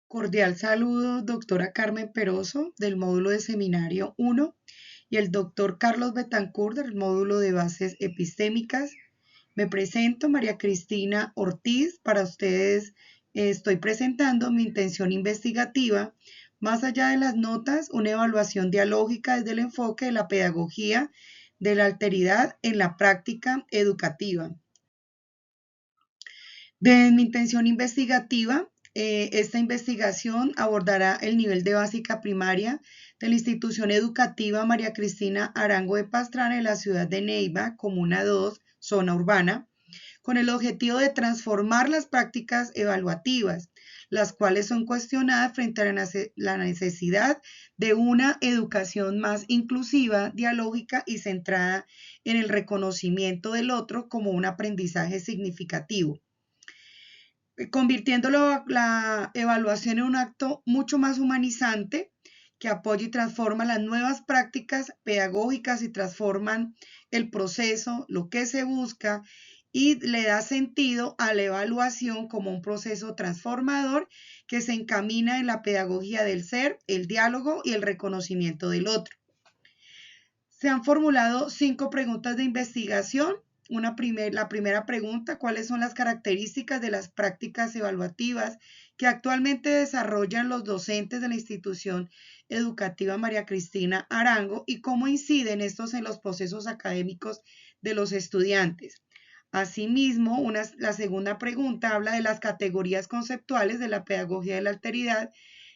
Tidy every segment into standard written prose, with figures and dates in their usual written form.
Cordial saludo, doctora Carmen Peroso, del módulo de seminario 1, y el doctor Carlos Betancourt, del módulo de bases epistémicas. Me presento, María Cristina Ortiz. Para ustedes estoy presentando mi intención investigativa, más allá de las notas, una evaluación dialógica desde el enfoque de la pedagogía de la alteridad en la práctica educativa. De mi intención investigativa, esta investigación abordará el nivel de básica primaria de la institución educativa María Cristina Arango de Pastrana en la ciudad de Neiva, Comuna 2, zona urbana, con el objetivo de transformar las prácticas evaluativas, las cuales son cuestionadas frente a la necesidad de una educación más inclusiva, dialógica y centrada en el reconocimiento del otro como un aprendizaje significativo, convirtiendo la evaluación en un acto mucho más humanizante que apoya y transforma las nuevas prácticas pedagógicas y transforman el proceso, lo que se busca, y le da sentido a la evaluación como un proceso transformador que se encamina en la pedagogía del ser, el diálogo y el reconocimiento del otro. Se han formulado 5 preguntas de investigación. La primera pregunta: ¿cuáles son las características de las prácticas evaluativas que actualmente desarrollan los docentes de la institución educativa María Cristina Arango y cómo inciden estos en los procesos académicos de los estudiantes? Asimismo, la segunda pregunta habla de las categorías conceptuales de la pedagogía de la alteridad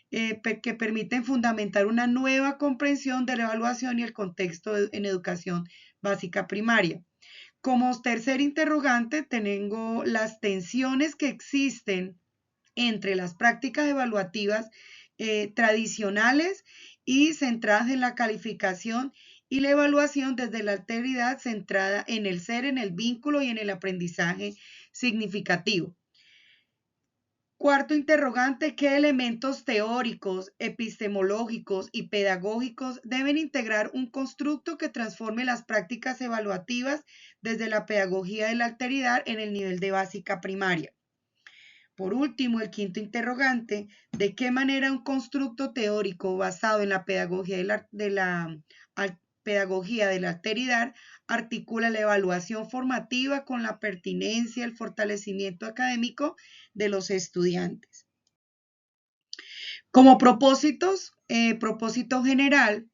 que permiten fundamentar una nueva comprensión de la evaluación y el contexto en educación básica primaria. Como tercer interrogante, tengo las tensiones que existen entre las prácticas evaluativas tradicionales y centradas en la calificación y la evaluación desde la alteridad centrada en el ser, en el vínculo y en el aprendizaje significativo. Cuarto interrogante: ¿qué elementos teóricos, epistemológicos y pedagógicos deben integrar un constructo que transforme las prácticas evaluativas desde la pedagogía de la alteridad en el nivel de básica primaria? Por último, el quinto interrogante: ¿de qué manera un constructo teórico basado en la pedagogía pedagogía de la alteridad articula la evaluación formativa con la pertinencia, el fortalecimiento académico de los estudiantes? Como propósito general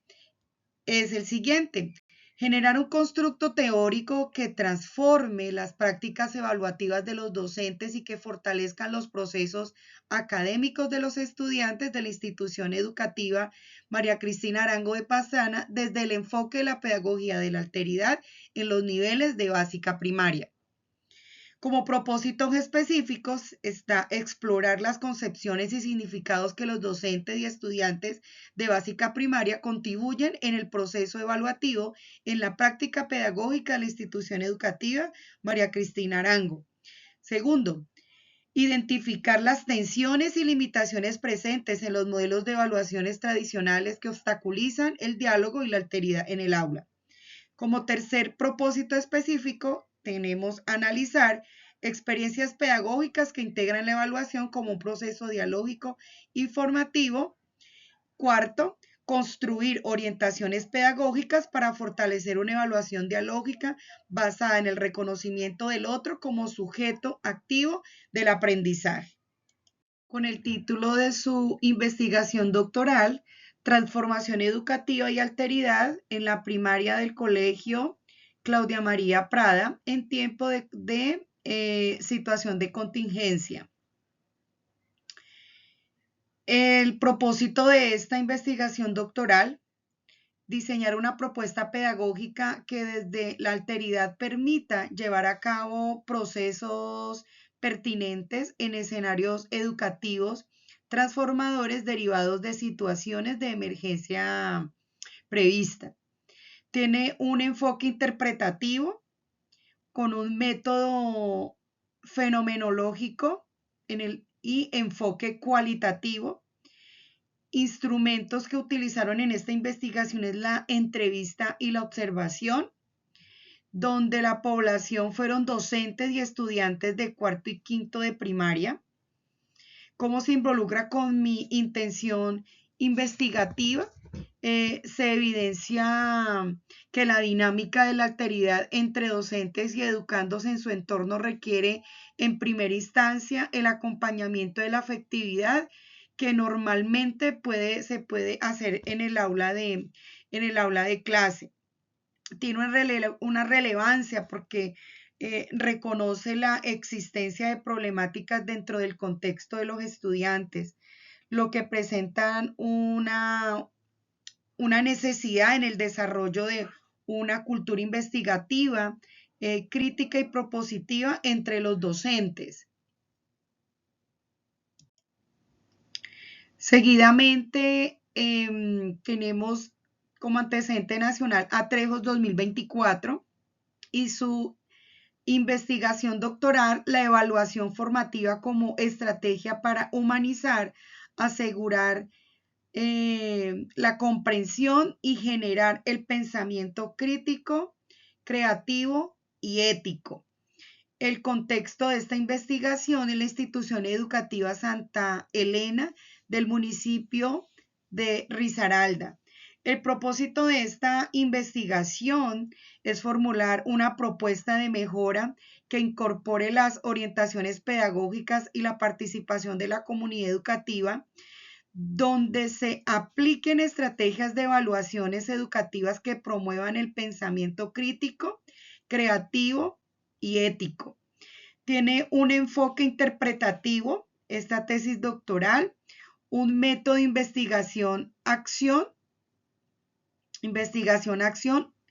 es el siguiente: generar un constructo teórico que transforme las prácticas evaluativas de los docentes y que fortalezcan los procesos académicos de los estudiantes de la institución educativa María Cristina Arango de Pastrana desde el enfoque de la pedagogía de la alteridad en los niveles de básica primaria. Como propósitos específicos está explorar las concepciones y significados que los docentes y estudiantes de básica primaria contribuyen en el proceso evaluativo en la práctica pedagógica de la institución educativa María Cristina Arango. Segundo, identificar las tensiones y limitaciones presentes en los modelos de evaluaciones tradicionales que obstaculizan el diálogo y la alteridad en el aula. Como tercer propósito específico, tenemos analizar experiencias pedagógicas que integran la evaluación como un proceso dialógico y formativo. Cuarto, construir orientaciones pedagógicas para fortalecer una evaluación dialógica basada en el reconocimiento del otro como sujeto activo del aprendizaje. Con el título de su investigación doctoral, Transformación educativa y alteridad en la primaria del Colegio Claudia María Prada en tiempo de situación de contingencia. El propósito de esta investigación doctoral: diseñar una propuesta pedagógica que desde la alteridad permita llevar a cabo procesos pertinentes en escenarios educativos transformadores derivados de situaciones de emergencia prevista. Tiene un enfoque interpretativo con un método fenomenológico y enfoque cualitativo. Instrumentos que utilizaron en esta investigación es la entrevista y la observación, donde la población fueron docentes y estudiantes de cuarto y quinto de primaria, cómo se involucra con mi intención investigativa. Se evidencia que la dinámica de la alteridad entre docentes y educandos en su entorno requiere, en primera instancia, el acompañamiento de la afectividad que normalmente se puede hacer en el aula de clase. Tiene una relevancia porque reconoce la existencia de problemáticas dentro del contexto de los estudiantes, lo que presentan una necesidad en el desarrollo de una cultura investigativa, crítica y propositiva entre los docentes. Seguidamente, tenemos como antecedente nacional a Trejos 2024 y su investigación doctoral, la evaluación formativa como estrategia para humanizar, asegurar la comprensión y generar el pensamiento crítico, creativo y ético. El contexto de esta investigación es la institución educativa Santa Elena del municipio de Risaralda. El propósito de esta investigación es formular una propuesta de mejora que incorpore las orientaciones pedagógicas y la participación de la comunidad educativa, donde se apliquen estrategias de evaluaciones educativas que promuevan el pensamiento crítico, creativo y ético. Tiene un enfoque interpretativo, esta tesis doctoral, un método de investigación-acción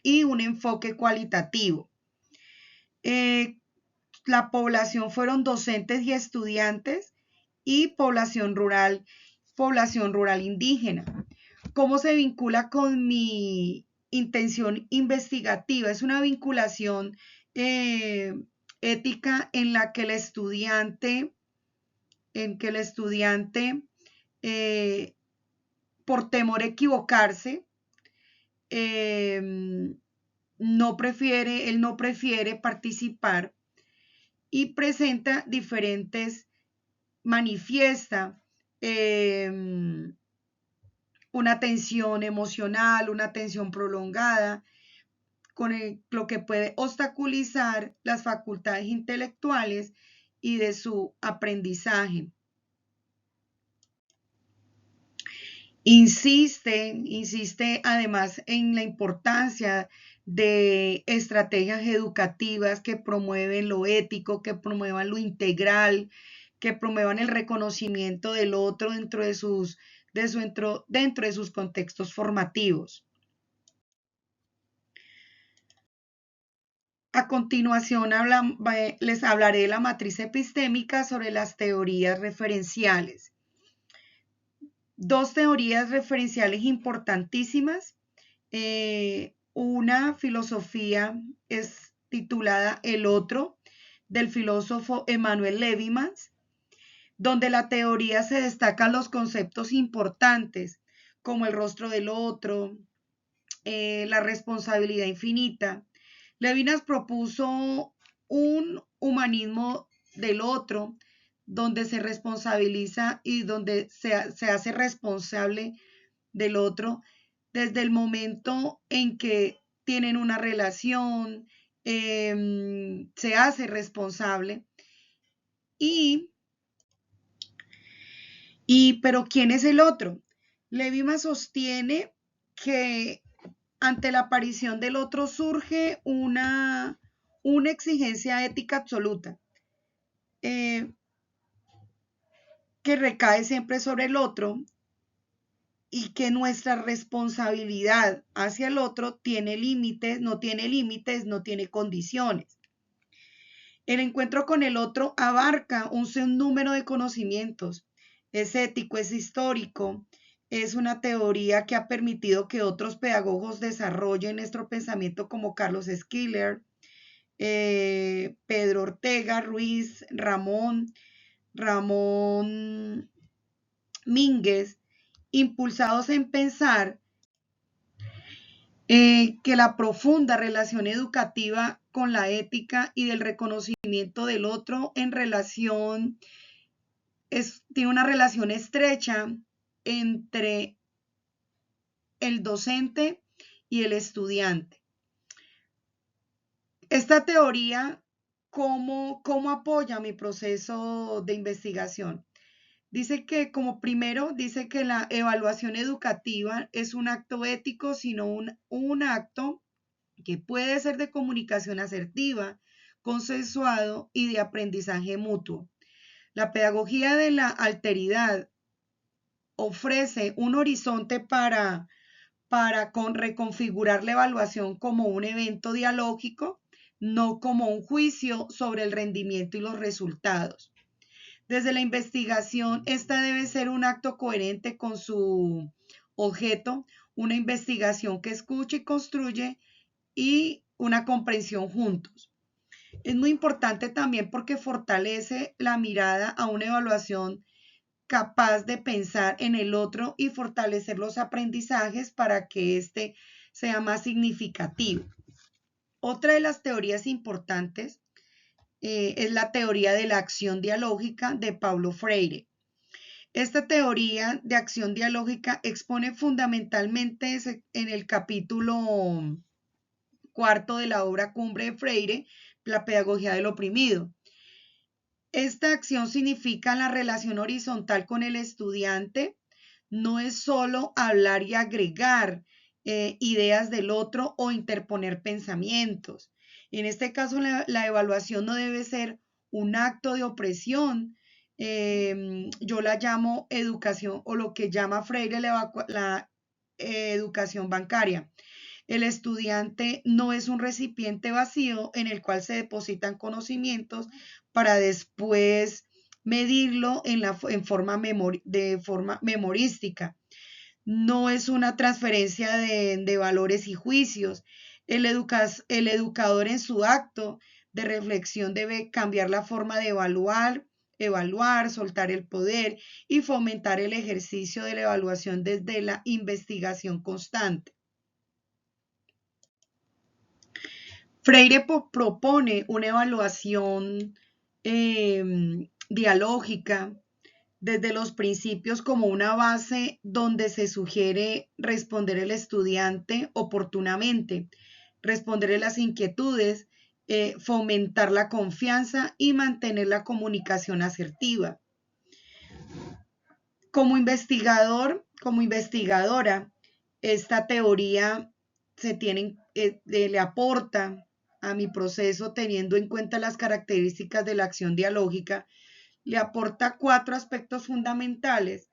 y un enfoque cualitativo. La población fueron docentes y estudiantes y población rural indígena. ¿Cómo se vincula con mi intención investigativa? Es una vinculación ética en la que el estudiante, por temor a equivocarse, él no prefiere participar y presenta manifiesta una tensión emocional, una tensión prolongada, lo que puede obstaculizar las facultades intelectuales y de su aprendizaje. Insiste además en la importancia de estrategias educativas que promueven lo ético, que promuevan lo integral, que promuevan el reconocimiento del otro dentro de sus contextos formativos. A continuación les hablaré de la matriz epistémica sobre las teorías referenciales. Dos teorías referenciales importantísimas. Una filosofía es titulada El Otro, del filósofo Emmanuel Levinas, donde la teoría se destacan los conceptos importantes como el rostro del otro, la responsabilidad infinita. Levinas propuso un humanismo del otro, donde se responsabiliza y donde se hace responsable del otro desde el momento en que tienen una relación, se hace responsable. Pero ¿quién es el otro? Levinas sostiene que ante la aparición del otro surge una exigencia ética absoluta, que recae siempre sobre el otro y que nuestra responsabilidad hacia el otro no tiene límites, no tiene condiciones. El encuentro con el otro abarca un sinnúmero de conocimientos. Es ético, es histórico, es una teoría que ha permitido que otros pedagogos desarrollen nuestro pensamiento como Carlos Schiller, Pedro Ortega, Ruiz, Ramón Mínguez, impulsados en pensar que la profunda relación educativa con la ética y del reconocimiento del otro en relación tiene una relación estrecha entre el docente y el estudiante. Esta teoría, ¿cómo apoya mi proceso de investigación? Dice que como primero, dice que la evaluación educativa es un acto ético, sino un acto que puede ser de comunicación asertiva, consensuado y de aprendizaje mutuo. La pedagogía de la alteridad ofrece un horizonte para reconfigurar la evaluación como un evento dialógico, no como un juicio sobre el rendimiento y los resultados. Desde la investigación, esta debe ser un acto coherente con su objeto, una investigación que escuche y construye y una comprensión juntos. Es muy importante también porque fortalece la mirada a una evaluación capaz de pensar en el otro y fortalecer los aprendizajes para que éste sea más significativo. Otra de las teorías importantes es la teoría de la acción dialógica de Paulo Freire. Esta teoría de acción dialógica expone fundamentalmente en el capítulo cuarto de la obra Cumbre de Freire, la pedagogía del oprimido. Esta acción significa la relación horizontal con el estudiante. No es solo hablar y agregar ideas del otro o interponer pensamientos. En este caso, la evaluación no debe ser un acto de opresión. Yo la llamo educación o lo que llama Freire la educación bancaria. El estudiante no es un recipiente vacío en el cual se depositan conocimientos para después medirlo de forma memorística. No es una transferencia de valores y juicios. El educador en su acto de reflexión debe cambiar la forma de evaluar, soltar el poder y fomentar el ejercicio de la evaluación desde la investigación constante. Freire propone una evaluación dialógica desde los principios como una base donde se sugiere responder el estudiante oportunamente, responder las inquietudes, fomentar la confianza y mantener la comunicación asertiva. Como investigador, como investigadora, esta teoría le aporta a mi proceso teniendo en cuenta las características de la acción dialógica, le aporta 4 aspectos fundamentales.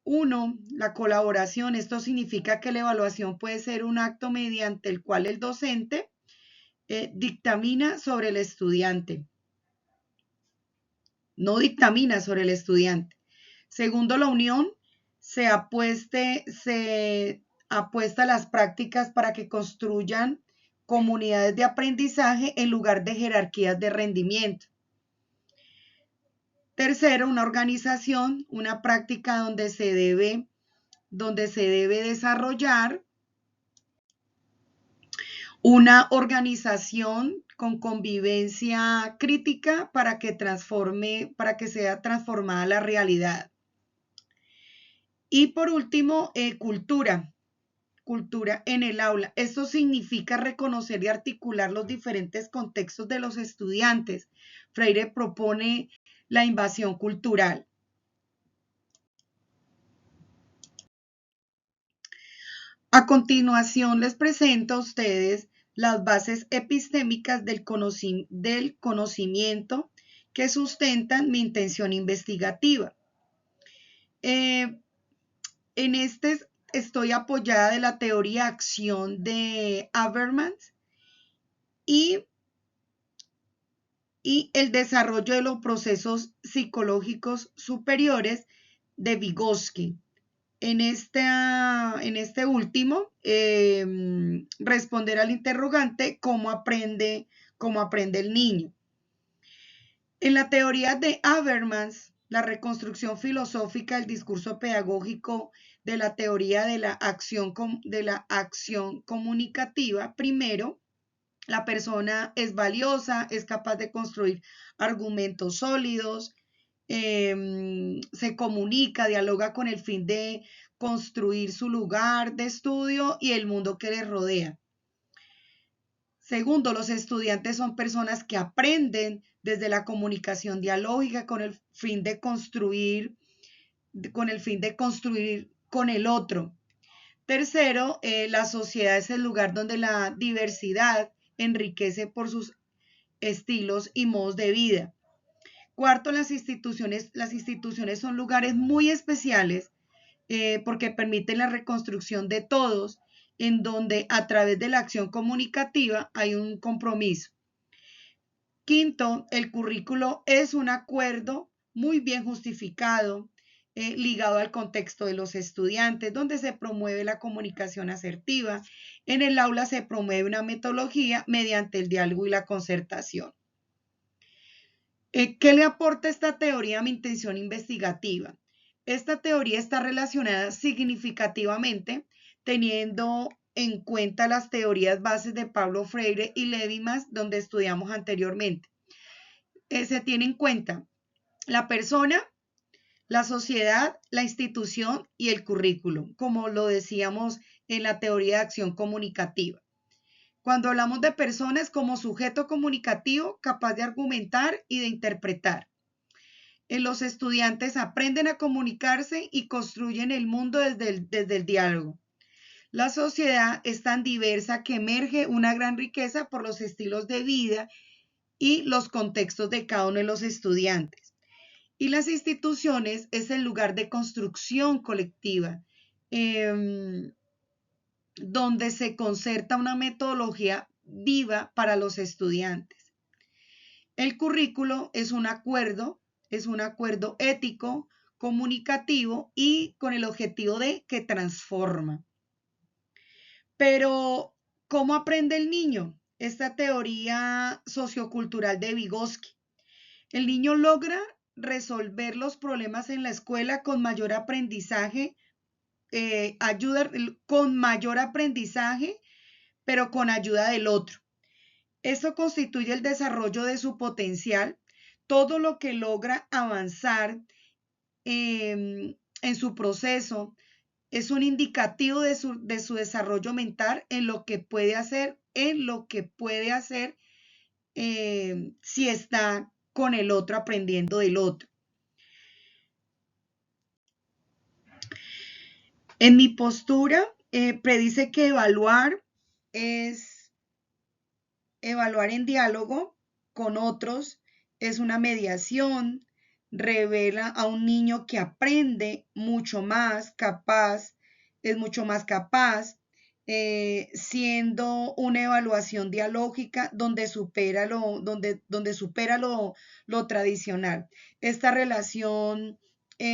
Uno, la colaboración. Esto significa que la evaluación puede ser un acto mediante el cual el docente dictamina sobre el estudiante. No dictamina sobre el estudiante. Segundo, la unión. Se apuesta a las prácticas para que construyan comunidades de aprendizaje en lugar de jerarquías de rendimiento. Tercero, una organización, una práctica donde se debe desarrollar una organización con convivencia crítica para que sea transformada la realidad. Y por último, cultura en el aula. Esto significa reconocer y articular los diferentes contextos de los estudiantes. Freire propone la invasión cultural. A continuación les presento a ustedes las bases epistémicas del conocimiento que sustentan mi intención investigativa. En este estoy apoyada de la teoría acción de Habermas y el desarrollo de los procesos psicológicos superiores de Vygotsky. En este último, responder al interrogante ¿cómo aprende el niño? En la teoría de Habermas, la reconstrucción filosófica del discurso pedagógico de la teoría de la acción comunicativa, primero, la persona es valiosa, es capaz de construir argumentos sólidos, se comunica, dialoga con el fin de construir su lugar de estudio y el mundo que les rodea. Segundo, los estudiantes son personas que aprenden desde la comunicación dialógica con el fin de construir, con el otro. Tercero, la sociedad es el lugar donde la diversidad enriquece por sus estilos y modos de vida. Cuarto, las instituciones son lugares muy especiales porque permiten la reconstrucción de todos, en donde a través de la acción comunicativa hay un compromiso. Quinto, el currículo es un acuerdo muy bien justificado, ligado al contexto de los estudiantes, donde se promueve la comunicación asertiva. En el aula se promueve una metodología mediante el diálogo y la concertación. ¿Qué le aporta esta teoría a mi intención investigativa? Esta teoría está relacionada significativamente teniendo en cuenta las teorías bases de Paulo Freire y Levinas, donde estudiamos anteriormente. Se tiene en cuenta la persona, la sociedad, la institución y el currículum, como lo decíamos en la teoría de acción comunicativa. Cuando hablamos de personas como sujeto comunicativo capaz de argumentar y de interpretar. Los estudiantes aprenden a comunicarse y construyen el mundo desde el diálogo. La sociedad es tan diversa que emerge una gran riqueza por los estilos de vida y los contextos de cada uno de los estudiantes. Y las instituciones es el lugar de construcción colectiva, donde se concerta una metodología viva para los estudiantes. El currículo es un acuerdo ético, comunicativo y con el objetivo de que transforma. Pero, ¿cómo aprende el niño? Esta teoría sociocultural de Vygotsky. El niño logra resolver los problemas en la escuela con mayor aprendizaje, pero con ayuda del otro. Eso constituye el desarrollo de su potencial, todo lo que logra avanzar en su proceso es un indicativo de su desarrollo mental en lo que puede hacer, si está con el otro, aprendiendo del otro. En mi postura, predice que evaluar es evaluar en diálogo con otros, es una mediación, revela a un niño que aprende mucho más capaz, es mucho más capaz, siendo una evaluación dialógica donde supera lo tradicional. Esta relación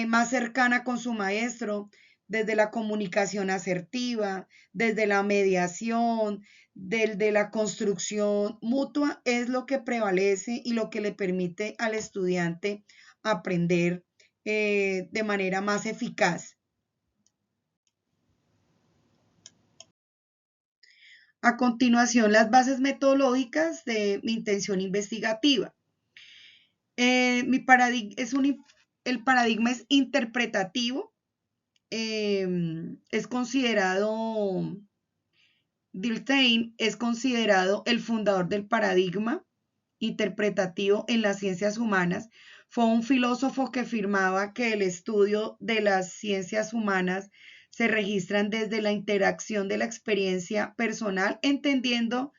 más cercana con su maestro, desde la comunicación asertiva, desde la mediación, de la construcción mutua, es lo que prevalece y lo que le permite al estudiante aprender de manera más eficaz. A continuación, las bases metodológicas de mi intención investigativa. El paradigma es interpretativo. Durkheim es considerado el fundador del paradigma interpretativo en las ciencias humanas. Fue un filósofo que afirmaba que el estudio de las ciencias humanas se registran desde la interacción de la experiencia personal, entendimiento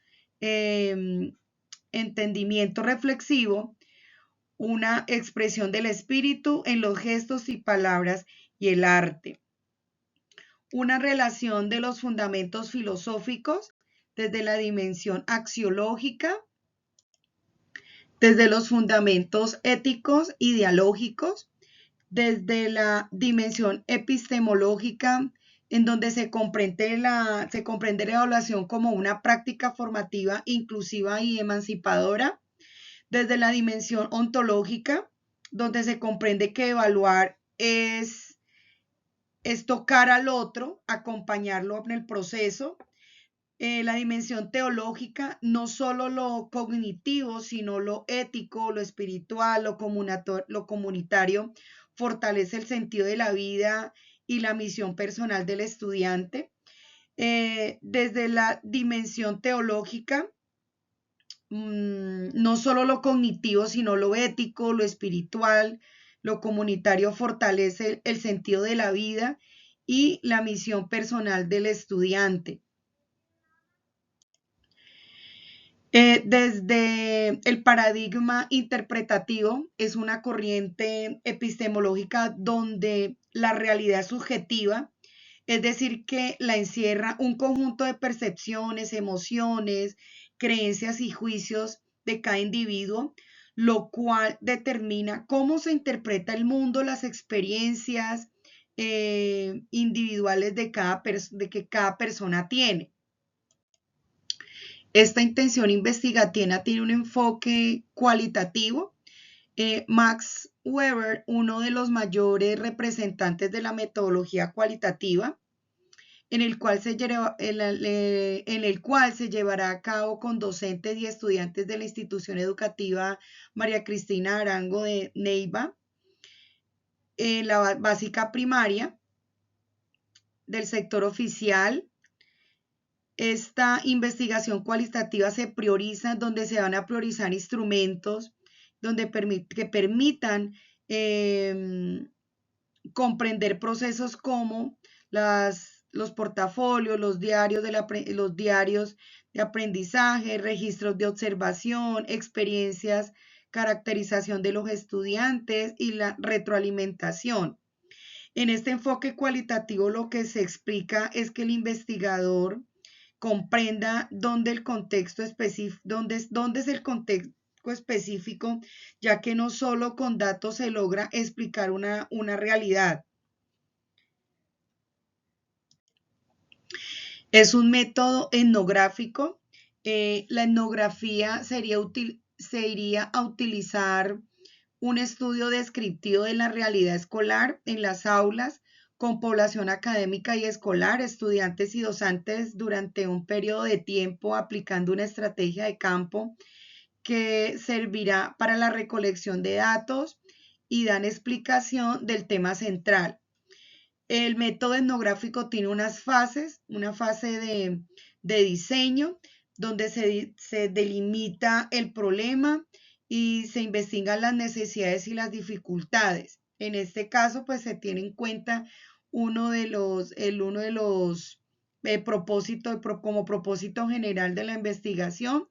reflexivo, una expresión del espíritu en los gestos y palabras y el arte. Una relación de los fundamentos filosóficos desde la dimensión axiológica, desde los fundamentos éticos y dialógicos, desde la dimensión epistemológica, en donde se comprende la evaluación como una práctica formativa, inclusiva y emancipadora, desde la dimensión ontológica, donde se comprende que evaluar es tocar al otro, acompañarlo en el proceso, La dimensión teológica, no solo lo cognitivo, sino lo ético, lo espiritual, lo comunitario, fortalece el sentido de la vida y la misión personal del estudiante. Desde la dimensión teológica, no solo lo cognitivo, sino lo ético, lo espiritual, lo comunitario fortalece el sentido de la vida y la misión personal del estudiante. Desde el paradigma interpretativo, es una corriente epistemológica donde la realidad es subjetiva, es decir, que la encierra un conjunto de percepciones, emociones, creencias y juicios de cada individuo, lo cual determina cómo se interpreta el mundo, las experiencias individuales de que cada persona tiene. Esta intención investigativa tiene un enfoque cualitativo. Max Weber, uno de los mayores representantes de la metodología cualitativa, en el cual se llevará a cabo con docentes y estudiantes de la institución educativa María Cristina Arango de Neiva, en la básica primaria del sector oficial. Esta investigación cualitativa se prioriza donde se van a priorizar instrumentos que permitan comprender procesos como los portafolios, los diarios de aprendizaje, registros de observación, experiencias, caracterización de los estudiantes y la retroalimentación. En este enfoque cualitativo lo que se explica es que el investigador comprenda dónde es el contexto específico, ya que no solo con datos se logra explicar una realidad. Es un método etnográfico. La etnografía se iría a utilizar un estudio descriptivo de la realidad escolar en las aulas con población académica y escolar, estudiantes y docentes durante un periodo de tiempo aplicando una estrategia de campo que servirá para la recolección de datos y dan explicación del tema central. El método etnográfico tiene unas fases, una fase de diseño, donde se delimita el problema y se investigan las necesidades y las dificultades. En este caso, pues se tiene en cuenta uno de los propósitos, como propósito general de la investigación,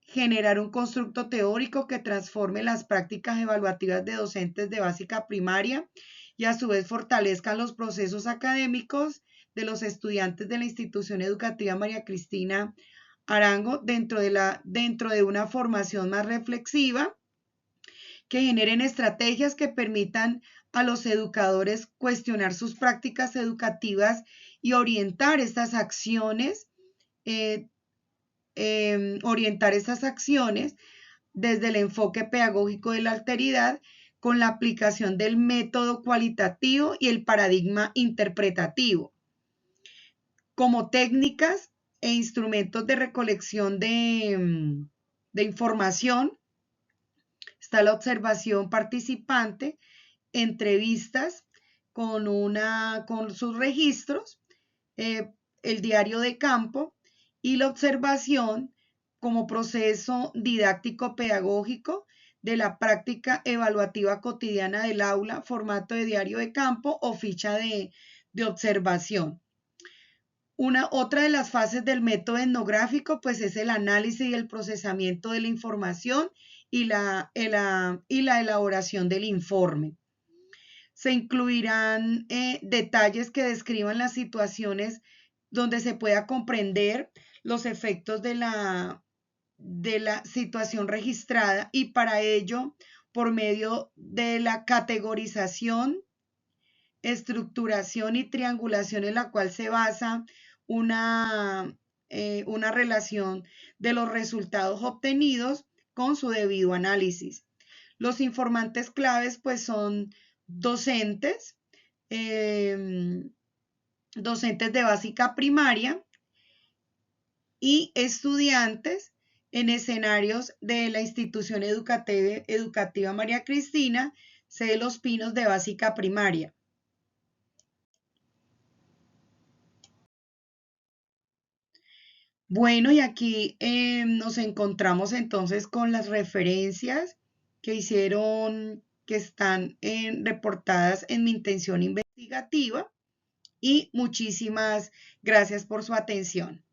generar un constructo teórico que transforme las prácticas evaluativas de docentes de básica primaria y a su vez fortalezcan los procesos académicos de los estudiantes de la institución educativa María Cristina Arango dentro de una formación más reflexiva, que generen estrategias que permitan a los educadores cuestionar sus prácticas educativas y orientar estas acciones desde el enfoque pedagógico de la alteridad con la aplicación del método cualitativo y el paradigma interpretativo. Como técnicas e instrumentos de recolección de información, está la observación participante, entrevistas con sus registros, el diario de campo y la observación como proceso didáctico pedagógico de la práctica evaluativa cotidiana del aula, formato de diario de campo o ficha de observación. Otra de las fases del método etnográfico pues es el análisis y el procesamiento de la información y la elaboración del informe. Se incluirán detalles que describan las situaciones donde se pueda comprender los efectos de la situación registrada y para ello, por medio de la categorización, estructuración y triangulación en la cual se basa una relación de los resultados obtenidos con su debido análisis. Los informantes claves pues son docentes, docentes de básica primaria, y estudiantes en escenarios de la institución educativa María Cristina, sede Los Pinos de básica primaria. Bueno, y aquí nos encontramos entonces con las referencias que que están reportadas en mi intención investigativa y muchísimas gracias por su atención.